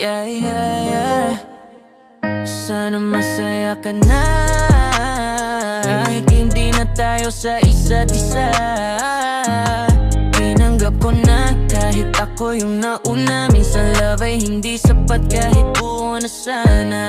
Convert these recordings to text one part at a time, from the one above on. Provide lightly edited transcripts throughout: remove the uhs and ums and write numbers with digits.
yeah, yeah, yeah. Sana masaya ka na, kahit hindi na tayo sa isa't isa. Tinanggap ko na kahit ako yung nauna. Minsan love ay hindi sapat kahit buo na sana.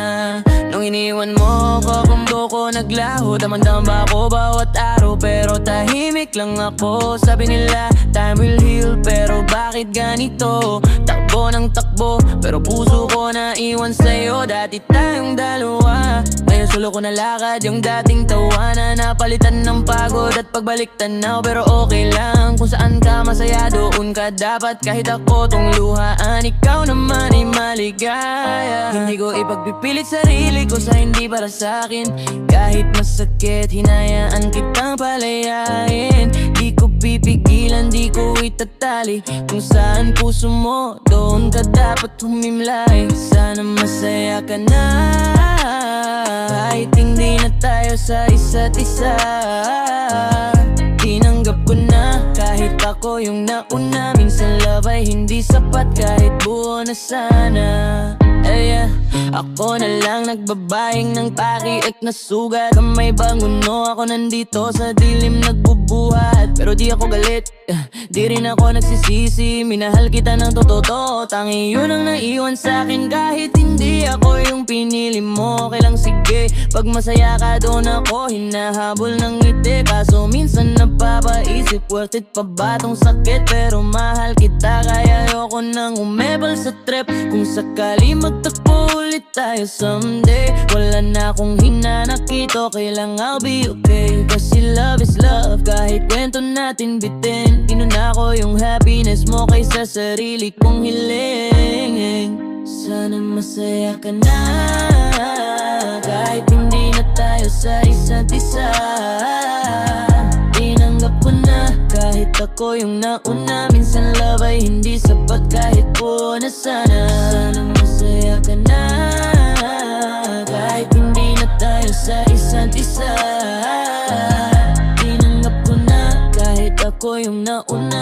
Nung iniwan mo ko, mundo ko naglaho. Damang-dama ko bawat araw, pero tahimik lang ako. Sabi nila time will heal, pero bakit ganito? Takbo ng takbo, pero puso ko na iwan sa'yo. Dati tayong dalawa, ngayon solo ko nalakad. Yung dating tawanan napalitan ng pagod at pagbalik tanaw. Pero okay lang kung saan ka masaya, doon ka dapat. Kahit ako tong luhaan, ikaw naman ay maligaya. Hindi ko ipagpipilit sarili ko sa hindi para sa'kin. Kahit masakit, hinayaan kitang palayain. Di ko pipigilan, di ko itatali. Kung saan puso mo, doon ka dapat humimlay. Sana masaya ka na, kahit hindi na tayo sa isa't isa. Tinanggap ko na kahit ako yung nauna. Minsan love ay hindi sapat kahit buo na sana. Yeah. Ako na lang nagbabayang ng pakiik na sugat. Kamay banguno, ako nandito sa dilim nagbubuhat. Pero di ako galit, di rin ako nagsisisi. Minahal kita ng totoo, tangi yun ang naiwan sa'kin. Kahit hindi ako yung pinili mo, okay lang sige. Pag masaya ka doon ako, hinahabol ng ngiti. Kaso minsan napapaisip, worth it pa ba tong sakit? Pero mahal kita, kaya ayoko nang umebal sa trip. Kung sakali magtakbo ulit tayo someday, wala na akong hinanakit, okay lang, I'll be okay. Kasi love is love, kahit kwento natin bitin. Inuna ko yung happiness mo kaysa sarili kong hiling. Sana masaya ka na, kahit hindi na tayo sa isa't isa. Tinanggap ko na kahit ako yung nauna. Minsan love ay hindi sapat kahit buo na sana. Sana masaya ka na, kahit hindi na tayo sa isa't isa. Tinanggap ko na kahit ako yung nauna.